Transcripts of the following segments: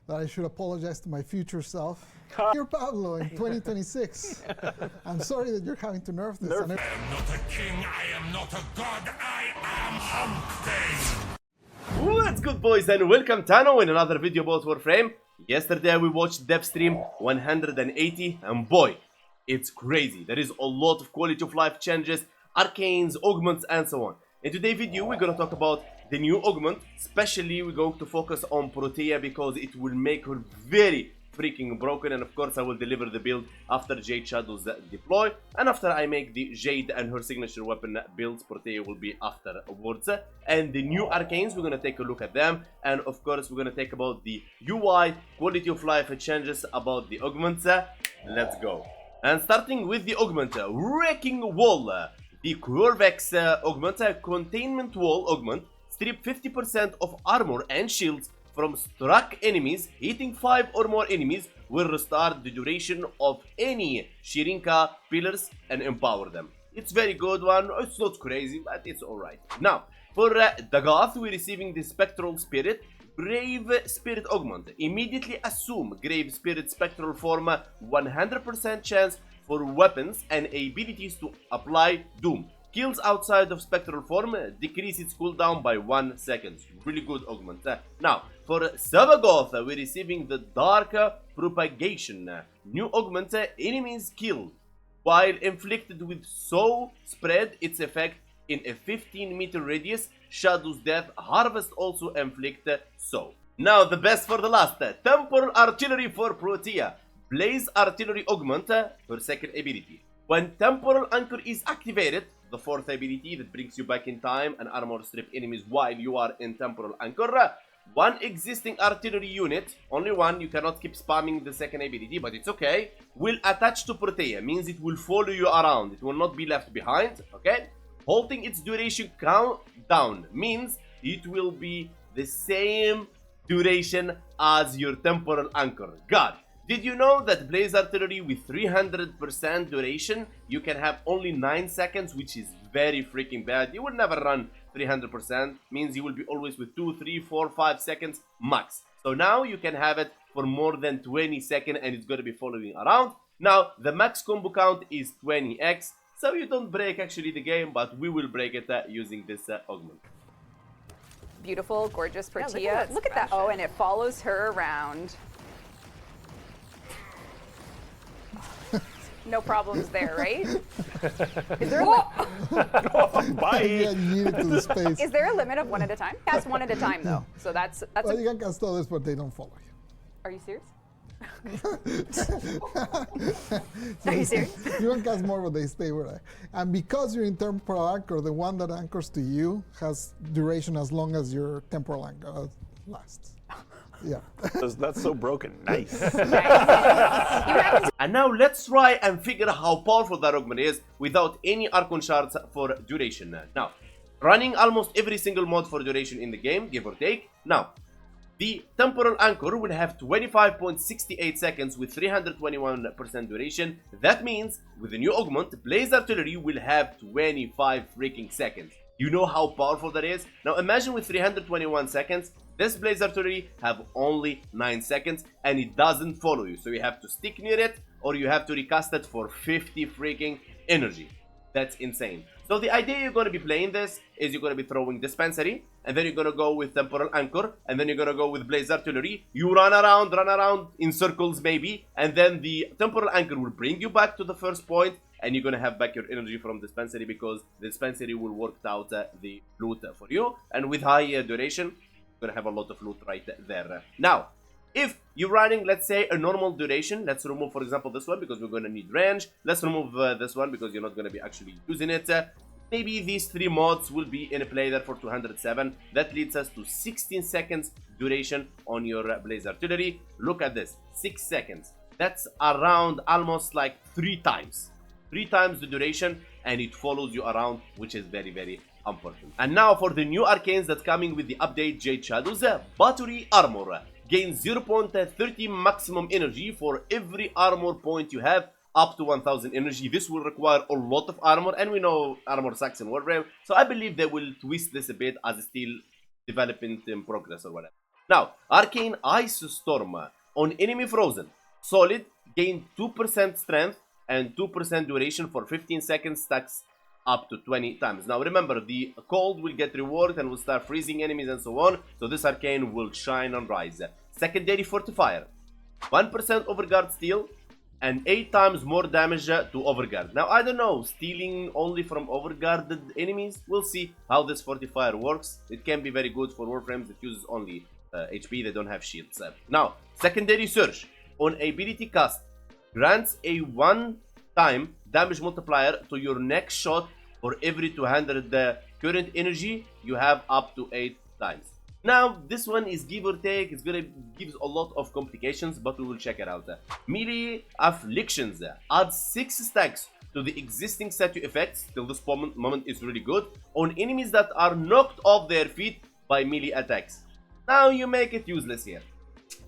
that I should apologize to my future self. Dear Pablo, in 2026, I'm sorry that you're having to nerf this. I am not a king, I am not a god, I am Hunkpain. What's good, boys, and welcome to another video about Warframe. Yesterday we watched Dev Stream 180, and boy, it's crazy. There is a lot of quality of life changes, Arcanes, Augments, and so on. In today's video, we're gonna talk about the new Augment. Especially, we're going to focus on Protea because it will make her very freaking broken, and of course I will deliver the build after Jade Shadows deploy, and after I make the Jade and her signature weapon builds. Protea will be afterwards, and the new Arcanes, we're gonna take a look at them, and of course we're gonna take about the UI, quality of life changes about the Augments. Let's go. And starting with the Augment, Wrecking Wall. The Corvex Augment, Containment Wall Augment, strip 50% of armor and shields from struck enemies. Hitting 5 or more enemies will restart the duration of any Shirinka pillars and empower them. It's very good one. It's not crazy, but it's alright. Now, for the Goth, we're receiving the Spectral Spirit. Grave Spirit Augment. Immediately assume Grave Spirit Spectral form, 100% chance for weapons and abilities to apply Doom. Kills outside of Spectral form, decrease its cooldown by 1 second. Really good Augment. Now, for Savagoth, we're receiving the Dark Propagation. New Augment, enemies killed while inflicted with Soul spread its effect in a 15-meter radius. Shadow's Death Harvest also inflict Soul. Now, the best for the last, Temporal Artillery for Protea. Blaze Artillery Augment, her second ability. When Temporal Anchor is activated, the fourth ability that brings you back in time and armor strip enemies while you are in Temporal Anchor, one existing artillery unit, only one, you cannot keep spamming the second ability, but it's okay, will attach to Protea, means it will follow you around, it will not be left behind, okay? Halting its duration countdown means it will be the same duration as your Temporal Anchor. God, did you know that Blaze Artillery with 300% duration, you can have only 9 seconds, which is very freaking bad. You will never run 300%, means you will be always with 2, 3, 4, 5 seconds max. So now you can have it for more than 20 seconds and it's going to be following around. Now, the max combo count is 20x. So you don't break actually the game, but we will break it using this Augment. Beautiful, gorgeous Protea. Yeah, look at that. Oh, and it follows her around. No problems there, right? Is there Bye. Is there a limit of 1 at a time? Cast 1 at a time, though. So that's well, you can cast others, but they don't follow you. Are you serious? Are you serious? You can cast more, but they stay where and because you're in Temporal Anchor, the one that anchors to you has duration as long as your Temporal Anchor lasts. Yeah. That's so broken. Nice. And now let's try and figure out how powerful that Augment is without any Archon shards for duration. Now, running almost every single mod for duration in the game, give or take. Now, the Temporal Anchor will have 25.68 seconds with 321% duration. That means with the new Augment, Blaze Artillery will have 25 freaking seconds. You know how powerful that is? Now imagine with 321 seconds, this Blaze Artillery have only 9 seconds and it doesn't follow you. So you have to stick near it or you have to recast it for 50 freaking energy. That's insane. So the idea you're going to be playing this is you're going to be throwing Dispensary, and then you're going to go with Temporal Anchor, and then you're going to go with Blaze Artillery. You run around in circles maybe, and then the Temporal Anchor will bring you back to the first point, and you're going to have back your energy from Dispensary because the Dispensary will work out the loot for you, and with high duration, you're going to have a lot of loot right there. Now, if you're running, let's say, a normal duration, let's remove, for example, this one because we're going to need range. Let's remove this one because you're not going to be actually using it. Maybe these 3 mods will be in play there for 207. That leads us to 16 seconds duration on your Blaze Artillery. Look at this, 6 seconds. That's around almost like 3 times. 3 times the duration, and it follows you around, which is very, very important. And now for the new Arcanes that's coming with the update Jade Shadows, Battery Armor. Gain 0.30 maximum energy for every armor point you have, up to 1000 energy. This will require a lot of armor, and we know armor sucks in Warframe, so I believe they will twist this a bit as it's still development in progress or whatever. Now, Arcane Ice Storm on enemy frozen. Solid, gain 2% strength and 2% duration for 15 seconds, stacks up to 20 times. Now remember, the cold will get reward and will start freezing enemies and so on, so this Arcane will shine and rise. Secondary Fortifier, 1% overguard steal and 8 times more damage to overguard. Now I don't know, stealing only from overguarded enemies, we'll see how this fortifier works. It can be very good for Warframes that uses only HP, they don't have shields. Now, Secondary Surge on ability cast grants a one-time damage multiplier to your next shot for every 200 current energy you have up to 8 times. Now, this one is give or take, it's gonna give a lot of complications, but we will check it out. Melee Afflictions adds 6 stacks to the existing statue effects, till this moment is really good, on enemies that are knocked off their feet by melee attacks. Now you make it useless here,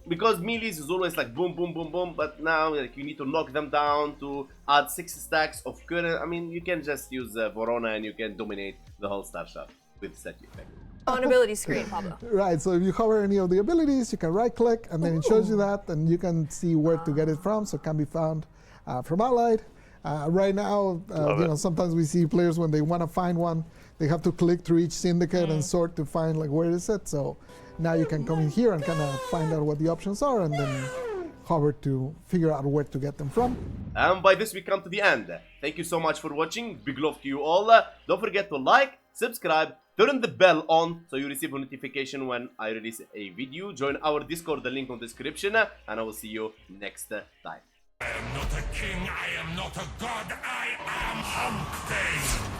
because melee is always like boom, boom, boom, boom, but now like, you need to knock them down to add 6 stacks of current. I mean, you can just use Verona and you can dominate the whole starship with statue effect. On ability screen, Pablo. Right, so if you hover any of the abilities, you can right click and then it shows you that, and you can see where to get it from, so it can be found from Allied. Right now, you know, sometimes we see players when they want to find one, they have to click through each syndicate and sort to find like where is it. So now you can come in here and kind of find out what the options are and then hover to figure out where to get them from. And by this we come to the end. Thank you so much for watching. Big love to you all. Don't forget to like, subscribe, turn the bell on so you receive a notification when I release a video. Join our Discord, the link on the description, and I will see you next time. I am not a king, I am not a god, I am Hunkpain.